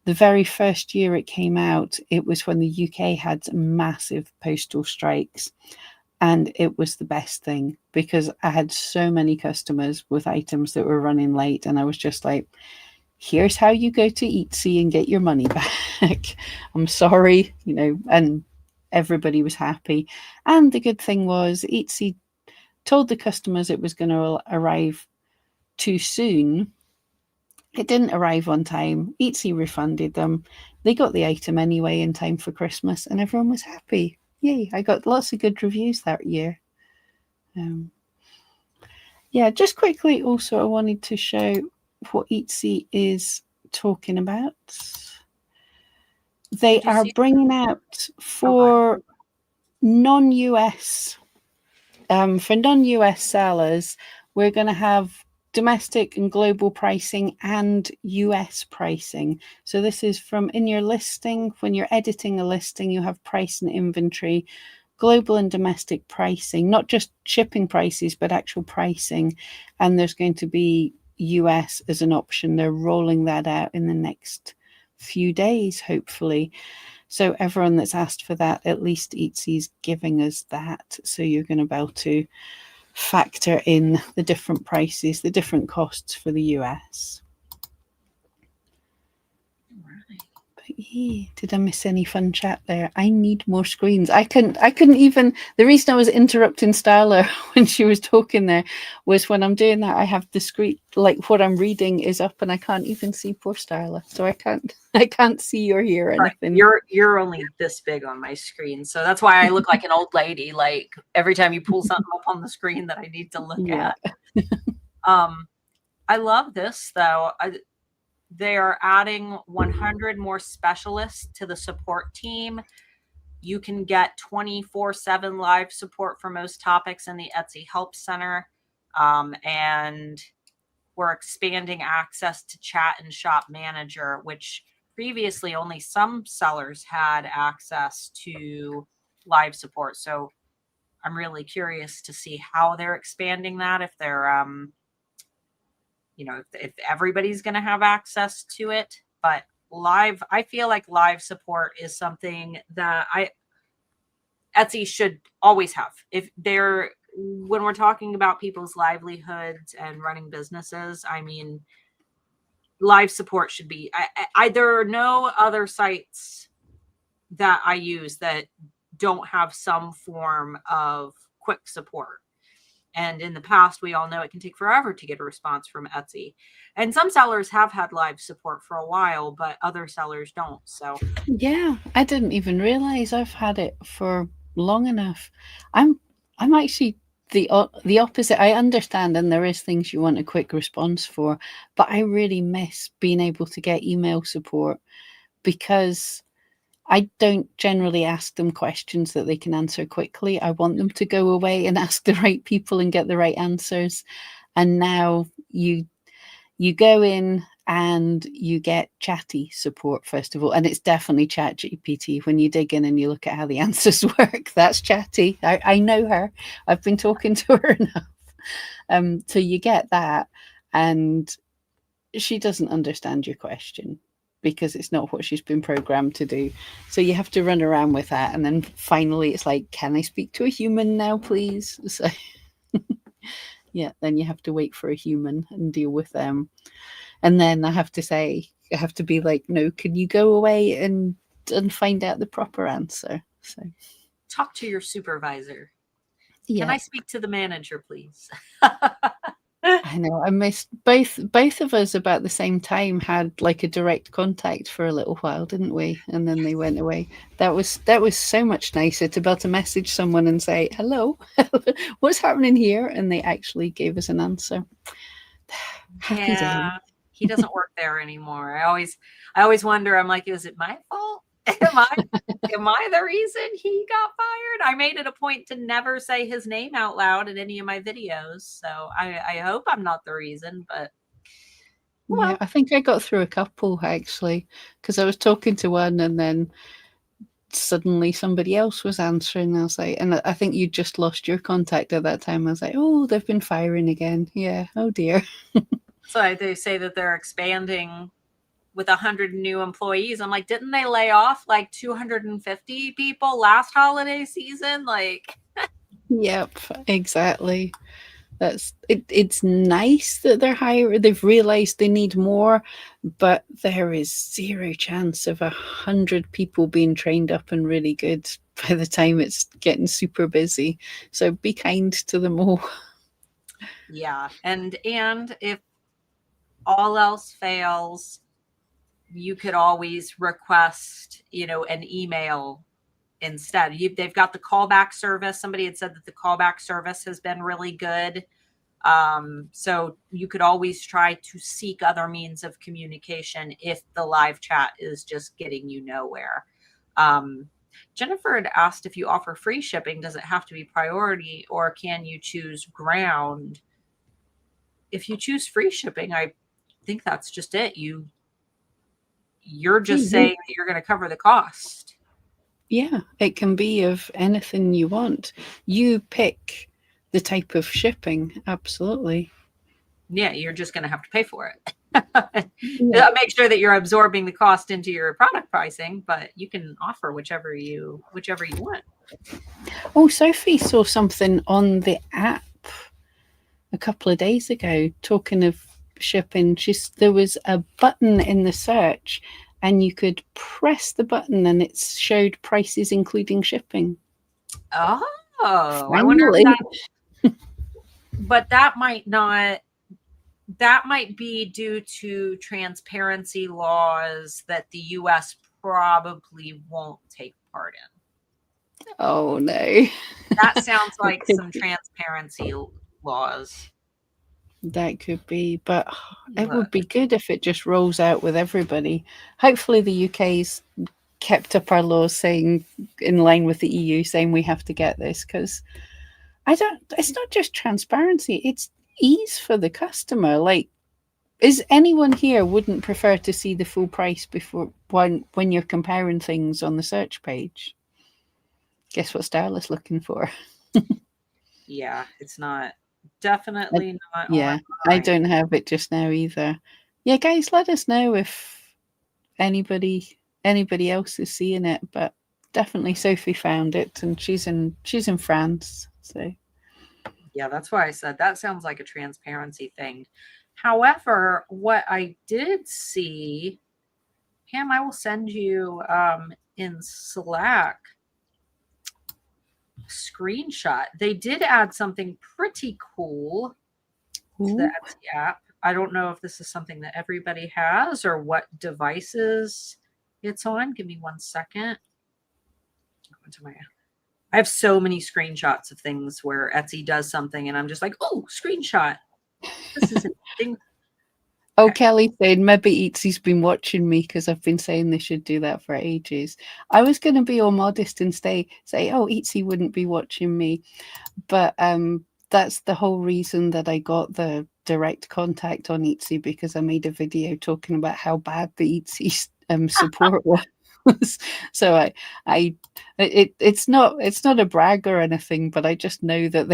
the very first year it came out. It was when the UK had massive postal strikes. And it was the best thing, because I had so many customers with items that were running late. And I was just like, here's how you go to Etsy and get your money back. I'm sorry, and everybody was happy. And the good thing was Etsy told the customers it was going to arrive too soon. It didn't arrive on time. Etsy refunded them. They got the item anyway in time for Christmas, and everyone was happy. Yay, I got lots of good reviews that year. Yeah, just quickly also I wanted to show what Etsy is talking about. They are bringing out for non-US, sellers, we're going to have domestic and global pricing and US pricing. So this is from in your listing. When you're editing a listing, you have price and inventory, global and domestic pricing, not just shipping prices, but actual pricing. And there's going to be US as an option. They're rolling that out in the next few days, hopefully. So everyone that's asked for that, at least Etsy's giving us that. So you're going to be able to factor in the different prices, the different costs for the US. Did I miss any fun chat there? I need more screens. I couldn't even, the reason I was interrupting Starla when she was talking there was when I'm doing that, I have the screen, like what I'm reading is up and I can't even see poor Starla. So I can't see or hear anything. Right. You're only this big on my screen. So that's why I look like an old lady. Like every time you pull something up on the screen that I need to look at. I love this though. They are adding 100 more specialists to the support team. You can get 24/7 live support for most topics in the Etsy Help Center. And we're expanding access to Chat and Shop Manager, which previously only some sellers had access to live support. So I'm really curious to see how they're expanding that, if they're if everybody's going to have access to it. But I feel like live support is something that Etsy should always have. When we're talking about people's livelihoods and running businesses, I mean, live support should be, there are no other sites that I use that don't have some form of quick support. And in the past, we all know it can take forever to get a response from Etsy. And some sellers have had live support for a while, but other sellers don't. So Yeah, I didn't even realize I've had it for long enough. I'm actually the opposite. I understand, and there is things you want a quick response for, but I really miss being able to get email support because I don't generally ask them questions that they can answer quickly. I want them to go away and ask the right people and get the right answers. And now you go in and you get chatty support first of all, and it's definitely chat gpt. When you dig in and you look at how the answers work, that's chatty. I know her, I've been talking to her enough. So you get that, and she doesn't understand your question because it's not what she's been programmed to do. So you have to run around with that, and then finally it's like, can I speak to a human now, please? So yeah, then you have to wait for a human and deal with them. And then I have to say, I have to be like, no, can you go away and find out the proper answer? So talk to your supervisor. Can yeah, I speak to the manager, please? I know. I missed both of us about the same time had like a direct contact for a little while, didn't we? And then they went away. That was so much nicer to be able to message someone and say, hello, what's happening here? And they actually gave us an answer. Happy day. Yeah, he doesn't work there anymore. I always wonder, I'm like, is it my fault? Am I the reason he got fired? I made it a point to never say his name out loud in any of my videos. So I hope I'm not the reason, but Yeah, well, I think I got through a couple actually, because I was talking to one and then suddenly somebody else was answering. I was like, and I think you just lost your contact at that time. I was like, oh, they've been firing again. Yeah. Oh dear. so they say that they're expanding with 100 new employees. I'm like, didn't they lay off like 250 people last holiday season? Like, Yep, exactly. That's it. It's nice that they're hiring. They've realized they need more, but there is zero chance of 100 people being trained up and really good by the time it's getting super busy. So be kind to them all. yeah. And if all else fails, you could always request, an email instead. They've got the callback service. Somebody had said that the callback service has been really good. So you could always try to seek other means of communication if the live chat is just getting you nowhere. Jennifer had asked if you offer free shipping, does it have to be priority or can you choose ground? If you choose free shipping, I think that's just it. You're just saying that you're going to cover the cost. Yeah, it can be of anything you want. You pick the type of shipping. Absolutely. Yeah, you're just going to have to pay for it. Yeah. Make sure that you're absorbing the cost into your product pricing, but you can offer whichever you want. Oh, Sophie saw something on the app a couple of days ago talking of shipping. There was a button in the search and you could press the button and it showed prices including shipping. Oh, I wonder if Finally. but that might be due to transparency laws that the US probably won't take part in. Oh no. That sounds like some transparency laws. That could be, but it Look, would be good if it just rolls out with everybody. Hopefully, the UK's kept up our laws saying, in line with the EU, saying we have to get this because I don't. It's not just transparency; it's ease for the customer. Like, is anyone here wouldn't prefer to see the full price before when you're comparing things on the search page? Guess what style is looking for? yeah, it's not definitely not on Yeah, I mine. don't have it just now either. Yeah, guys, let us know if anybody else is seeing it, but definitely Sophie found it and she's in France. So Yeah, that's why I said that sounds like a transparency thing. However, what I did see, Pam, I will send you in Slack. screenshot. They did add something pretty cool to the Ooh. Etsy app. I don't know if this is something that everybody has or what devices it's on. Give me 1 second. I have so many screenshots of things where Etsy does something and I'm just like, oh, screenshot. This is interesting. Oh, Okay. Kelly said maybe Etsy's been watching me because I've been saying they should do that for ages. I was going to be all modest and say, oh, Etsy wouldn't be watching me, but that's the whole reason that I got the direct contact on Etsy, because I made a video talking about how bad the Etsy support was. So it's not a brag or anything, but I just know that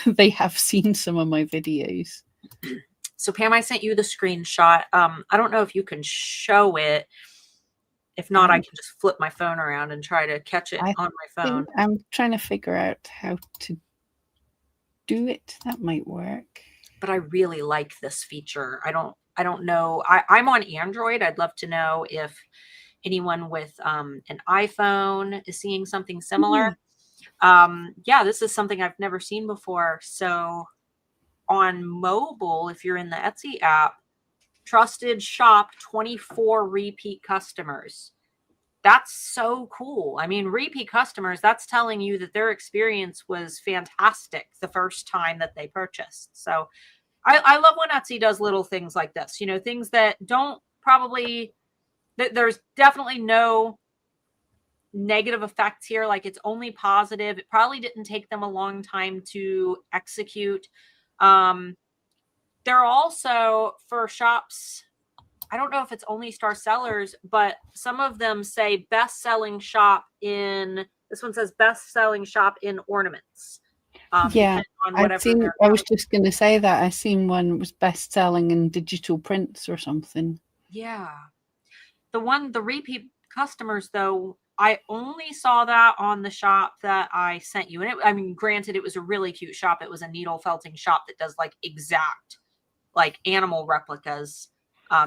they have seen some of my videos. So Pam, I sent you the screenshot. I don't know if you can show it. If not, I can just flip my phone around and try to catch it on my phone. I'm trying to figure out how to do it. That might work. But I really like this feature. I don't know. I'm on Android. I'd love to know if anyone with an iPhone is seeing something similar. Yeah, this is something I've never seen before. So on mobile, if you're in the Etsy app, trusted shop 24 repeat customers. That's so cool. I mean, repeat customers, that's telling you that their experience was fantastic the first time that they purchased. So I love when Etsy does little things like this, you know, things that don't probably, there's definitely no negative effects here. Like it's only positive. It probably didn't take them a long time to execute. They're also for shops. I don't know if it's only star sellers, but some of them say best-selling shop in, this one says best-selling shop in ornaments. Yeah, on whatever I was just going to say that. I seen one was best selling in digital prints or something. Yeah. The repeat customers, though, I only saw that on the shop that I sent you. And I mean, granted, it was a really cute shop. It was a needle felting shop that does like exact, like animal replicas.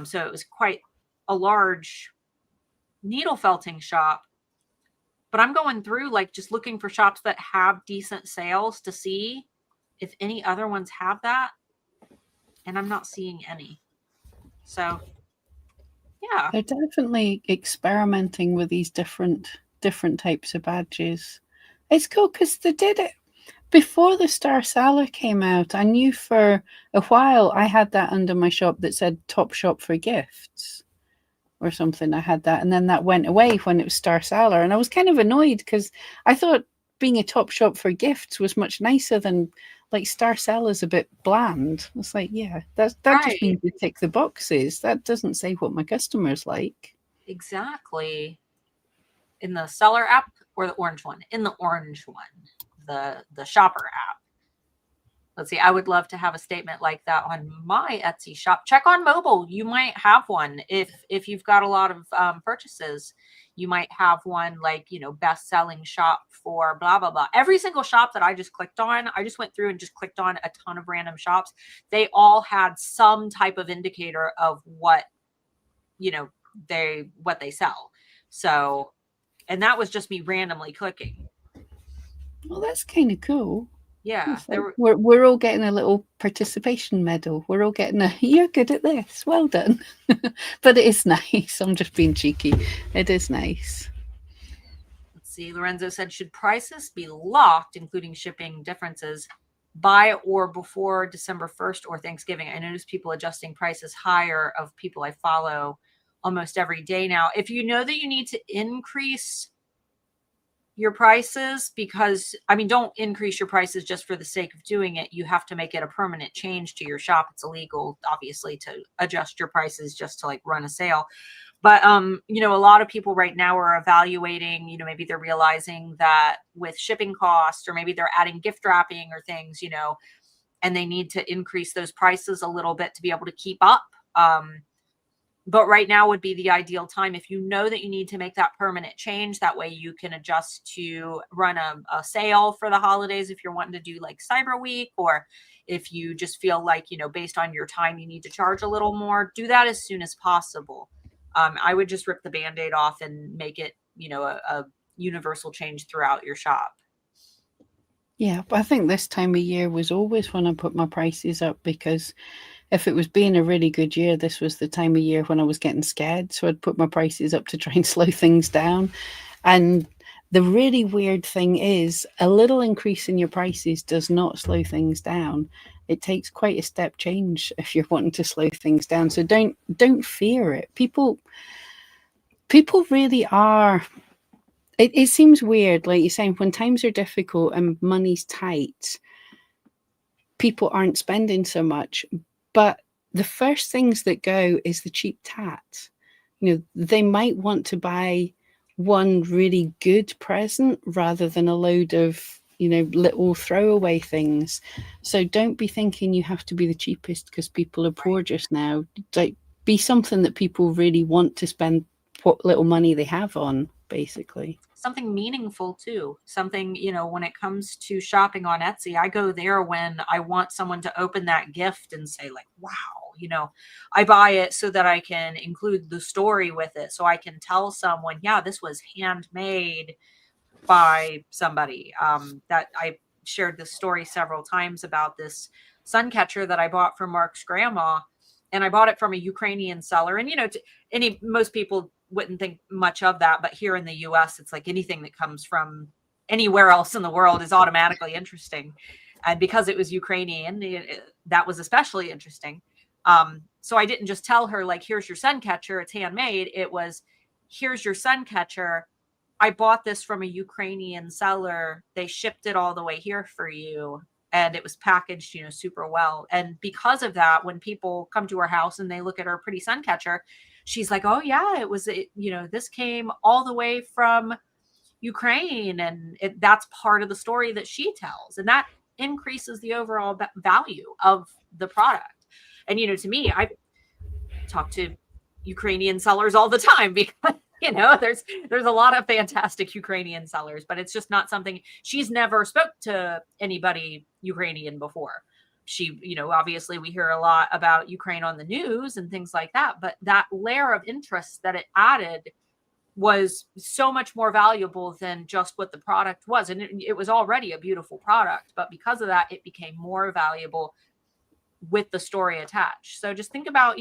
So it was quite a large needle felting shop. But I'm going through like just looking for shops that have decent sales to see if any other ones have that. And I'm not seeing any. So yeah. They're definitely experimenting with these different types of badges. It's cool because they did it before the Star Salah came out. I knew for a while I had that under my shop that said Top Shop for Gifts or something. I had that, and then that went away when it was Star Salah, and I was kind of annoyed because I thought being a top shop for gifts was much nicer than like Star Salah is a bit bland. It's like, yeah, that Right. just means you tick the boxes. That doesn't say what my customers like. Exactly. In the seller app or the orange one? In the orange one, the shopper app. Let's see. I would love to have a statement like that on my Etsy shop. Check on mobile. You might have one if you've got a lot of purchases. You might have one like, you know, best selling shop for blah blah blah. Every single shop that I just clicked on, I just went through and just clicked on a ton of random shops. They all had some type of indicator of what, you know, what they sell. So, and that was just me randomly clicking. Well, that's kind of cool. Yeah, like we're all getting a little participation medal. We're all getting a you're good at this, well done. But it is nice. I'm just being cheeky. It is nice. Let's see. Lorenzo said, should prices be locked, including shipping differences, by or before December 1st or Thanksgiving? I notice people adjusting prices higher of people I follow almost every day now. If you know that you need to increase your prices, because I mean, don't increase your prices just for the sake of doing it. You have to make it a permanent change to your shop. It's illegal, obviously, to adjust your prices just to like run a sale. But you know, a lot of people right now are evaluating, you know, maybe they're realizing that with shipping costs, or maybe they're adding gift wrapping or things, you know, and they need to increase those prices a little bit to be able to keep up. But right now would be the ideal time if you know that you need to make that permanent change. That way you can adjust to run a sale for the holidays if you're wanting to do like Cyber Week, or if you just feel like, you know, based on your time, you need to charge a little more. Do that as soon as possible. I would just rip the Band-Aid off and make it, you know, a universal change throughout your shop. Yeah, but I think this time of year was always when I put my prices up, because if it was being a really good year, this was the time of year when I was getting scared. So I'd put my prices up to try and slow things down. And the really weird thing is, a little increase in your prices does not slow things down. It takes quite a step change if you're wanting to slow things down. So don't fear it. People really are. It seems weird, like you're saying, when times are difficult and money's tight, people aren't spending so much. But the first things that go is the cheap tat. They might want to buy one really good present rather than a load of, little throwaway things. So don't be thinking you have to be the cheapest because people are poor just now. Like, be something that people really want to spend what little money they have on, basically. Something meaningful too. Something, when it comes to shopping on Etsy, I go there when I want someone to open that gift and say, like, wow, I buy it so that I can include the story with it. So I can tell someone, yeah, this was handmade by somebody. That I shared this story several times about this sun catcher that I bought from Mark's grandma, and I bought it from a Ukrainian seller. And most people wouldn't think much of that, but here in the U.S., it's like anything that comes from anywhere else in the world is automatically interesting. And because it was Ukrainian, that was especially interesting. So I didn't just tell her, like, here's your sun catcher, it's handmade. It was, here's your sun catcher. I bought this from a Ukrainian seller. They shipped it all the way here for you. And it was packaged, super well. And because of that, when people come to her house and they look at her pretty sun catcher, she's like, oh yeah, this came all the way from Ukraine. And that's part of the story that she tells. And that increases the overall value of the product. And, to me, I talk to Ukrainian sellers all the time because there's a lot of fantastic Ukrainian sellers, but it's just not something. She's never spoke to anybody Ukrainian before. She, obviously we hear a lot about Ukraine on the news and things like that, but that layer of interest that it added was so much more valuable than just what the product was. And it was already a beautiful product, but because of that, it became more valuable with the story attached. So just think about,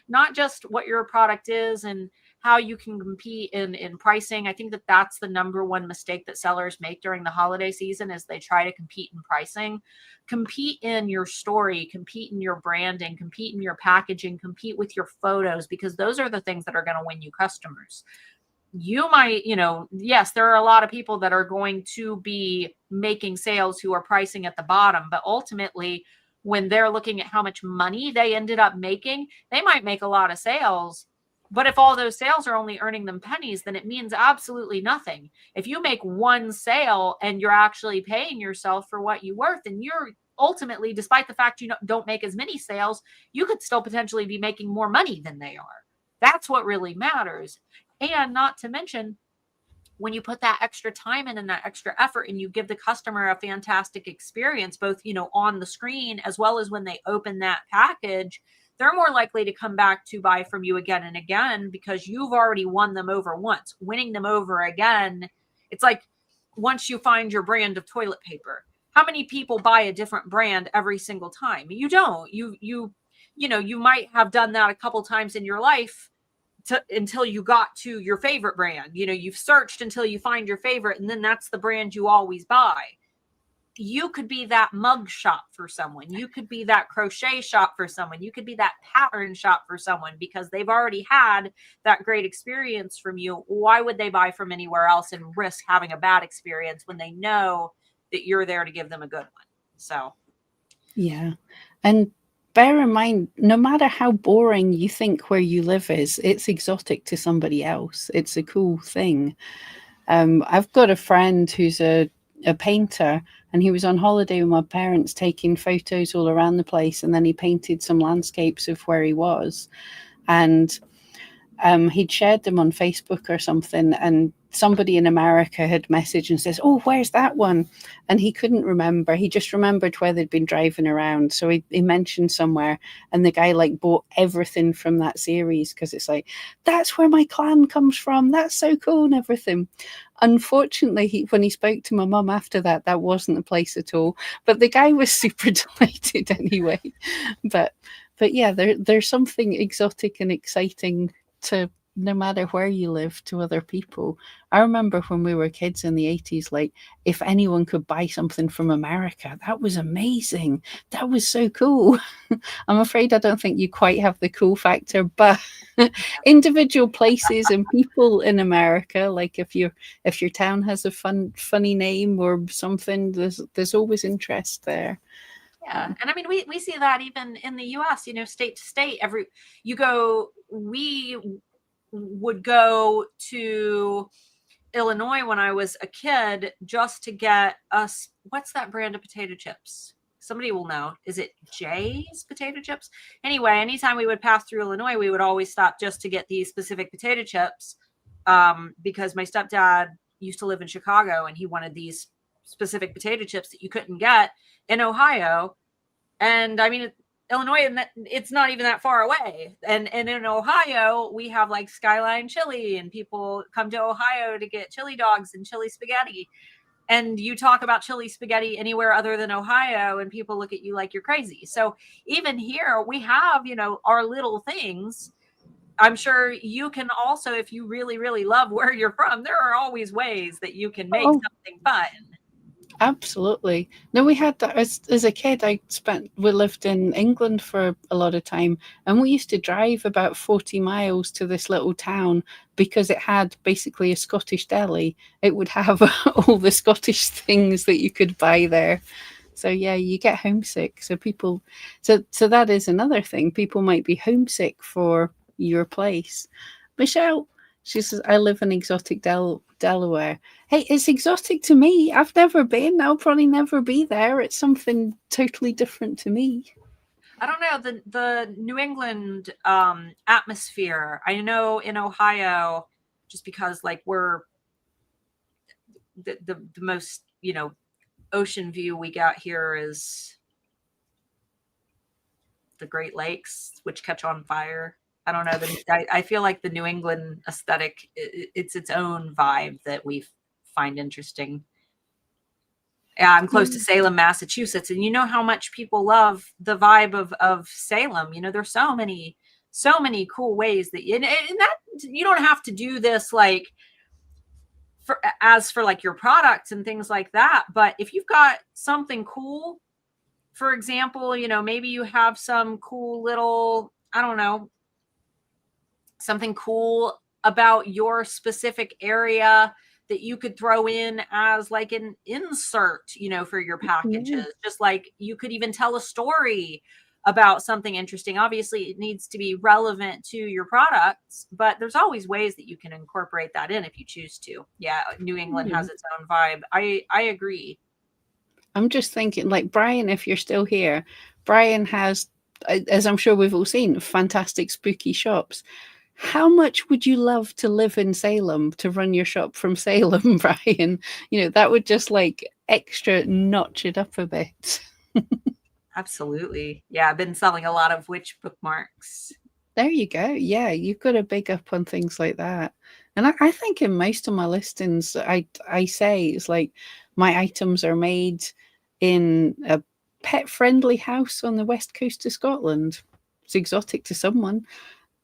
not just what your product is and how you can compete in pricing. I think that that's the number one mistake that sellers make during the holiday season, is they try to compete in pricing. Compete in your story, compete in your branding, compete in your packaging, compete with your photos, because those are the things that are going to win you customers. You might, yes, there are a lot of people that are going to be making sales who are pricing at the bottom, but ultimately, when they're looking at how much money they ended up making, they might make a lot of sales. But if all those sales are only earning them pennies, then it means absolutely nothing. If you make one sale and you're actually paying yourself for what you're worth, and you're ultimately, despite the fact you don't make as many sales, you could still potentially be making more money than they are. That's what really matters. And not to mention, when you put that extra time in and that extra effort, and you give the customer a fantastic experience, both, on the screen as well as when they open that package, they're more likely to come back to buy from you again and again, because you've already won them over once. Winning them over again, it's like, once you find your brand of toilet paper, how many people buy a different brand every single time? You don't. You might have done that a couple times in your life, until you got to your favorite brand. You've searched until you find your favorite, and then that's the brand you always buy. You could be that mug shop for someone. You could be that crochet shop for someone. You could be that pattern shop for someone, because they've already had that great experience from you. Why would they buy from anywhere else and risk having a bad experience when they know that you're there to give them a good one? So, Yeah. And bear in mind, no matter how boring you think where you live is, it's exotic to somebody else. It's a cool thing. I've got a friend who's a painter, and he was on holiday with my parents taking photos all around the place, and then he painted some landscapes of where he was. And he'd shared them on Facebook or something, and somebody in America had messaged and says, "Oh, where's that one?" And he couldn't remember. He just remembered where they'd been driving around. So he mentioned somewhere, and the guy like bought everything from that series because it's like, that's where my clan comes from. That's so cool and everything. Unfortunately, when he spoke to my mum after that, that wasn't the place at all. But the guy was super delighted anyway. But but yeah, there's something exotic and exciting to no matter where you live to other people. I remember when we were kids in the 80s, like if anyone could buy something from America, that was amazing. That was so cool. I'm afraid I don't think you quite have the cool factor, but individual places and people in America, like if your town has a funny name or something, there's always interest there. Yeah. And I mean, we see that even in the US, you know, state to state, we would go to Illinois when I was a kid just to get us, what's that brand of potato chips? Somebody will know. Is it Jay's potato chips? Anyway, anytime we would pass through Illinois, we would always stop just to get these specific potato chips, because my stepdad used to live in Chicago and he wanted these specific potato chips that you couldn't get in Ohio. And I mean, Illinois, and it's not even that far away. And in Ohio, we have like Skyline Chili, and people come to Ohio to get chili dogs and chili spaghetti. And you talk about chili spaghetti anywhere other than Ohio, and people look at you like you're crazy. So even here, we have, you know, our little things. I'm sure you can also, if you really, really love where you're from, there are always ways that you can make Oh, something fun. absolutely. No, we had that as a kid. We lived in England for a lot of time, and we used to drive about 40 miles to this little town because it had basically a Scottish deli. It would have all the Scottish things that you could buy there. So yeah, you get homesick. So that is another thing. People might be homesick for your place. Michelle, she says, I live in exotic Delaware. Hey, it's exotic to me. I've never been. I'll probably never be there. It's something totally different to me. I don't know, the New England atmosphere. I know in Ohio, just because like we're the most, you know, ocean view we got here is the Great Lakes, which catch on fire. I don't know. I feel like the New England aesthetic, it's its own vibe that we find interesting. Yeah, I'm close to Salem, Massachusetts, and you know how much people love the vibe of Salem. You know, there's so many cool ways that and that you don't have to do this like for like your products and things like that. But if you've got something cool, for example, you know, maybe you have some cool little, I don't know, something cool about your specific area that you could throw in as like an insert, you know, for your packages. Yeah. Just like you could even tell a story about something interesting. Obviously, it needs to be relevant to your products, but there's always ways that you can incorporate that in if you choose to. Yeah, New England Yeah. has its own vibe. I agree. I'm just thinking, like Brian, if you're still here, Brian has, as I'm sure we've all seen, fantastic spooky shops. How much would you love to live in Salem to run your shop from Salem, Brian? You know, that would just like extra notch it up a bit. Absolutely. Yeah, I've been selling a lot of witch bookmarks. There you go. Yeah, you've got a big up on things like that. And I think in most of my listings, I say it's like my items are made in a pet friendly house on the west coast of Scotland. It's exotic to someone.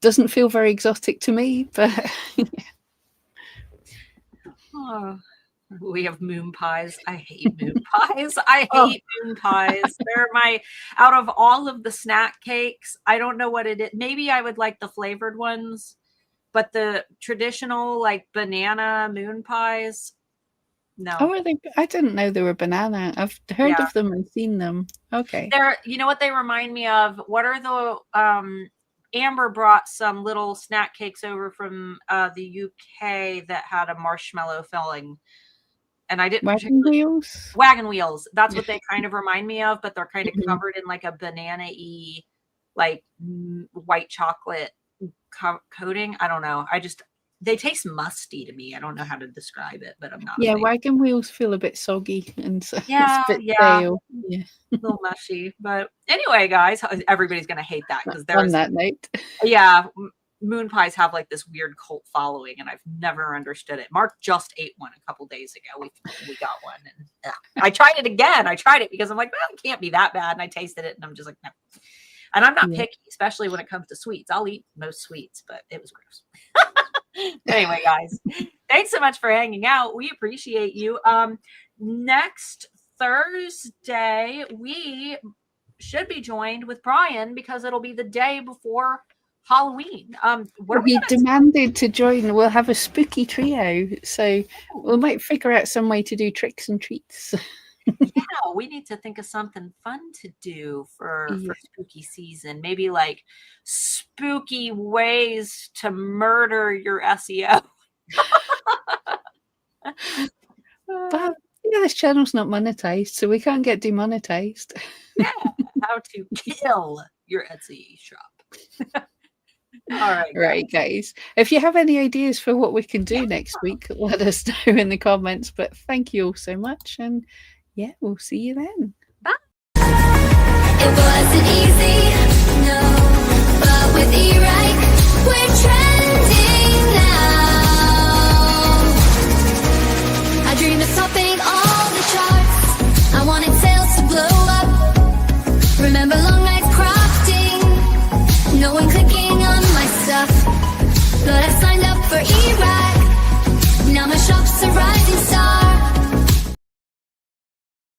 Doesn't feel very exotic to me, but Oh, we have moon pies. I hate moon pies. I oh, hate moon pies. They're out of all of the snack cakes, I don't know what it is. Maybe I would like the flavored ones, but the traditional like banana moon pies, oh, no. are they? I didn't know they were banana. I've heard Yeah. of them and seen them. Okay. You know what they remind me of? What are the Amber brought some little snack cakes over from the UK that had a marshmallow filling, and I didn't Wagon particularly. wheels? Wagon wheels. That's what they kind of remind me of, but they're kind of Mhm. covered in like a banana-y, like white chocolate coating. I don't know. They taste musty to me. I don't know how to describe it, but I'm not. Yeah, wagon wheels feel a bit soggy and so Yeah, it's a bit yeah. stale. Yeah. A little mushy. But anyway, guys, everybody's gonna hate that because On that note. Yeah, moon pies have like this weird cult following, and I've never understood it. Mark just ate one a couple days ago. We got one, and I tried it again. I tried it because I'm like, well, it can't be that bad, and I tasted it, and I'm just like, no. And I'm not picky, especially when it comes to sweets. I'll eat most sweets, but it was gross. Anyway, guys, thanks so much for hanging out. We appreciate you. Next Thursday, we should be joined with Brian because it'll be the day before Halloween. He demanded to join. We'll have a spooky trio, so we might figure out some way to do tricks and treats. Yeah, we need to think of something fun to do for spooky season. Maybe like spooky ways to murder your SEO. But this channel's not monetized, so we can't get demonetized. Yeah, how to kill your Etsy shop. All right, right, guys. If you have any ideas for what we can do next week, let us know in the comments. But thank you all so much, and yeah, we'll see you then. Bye. It wasn't easy, no, but with eRank, we're trying.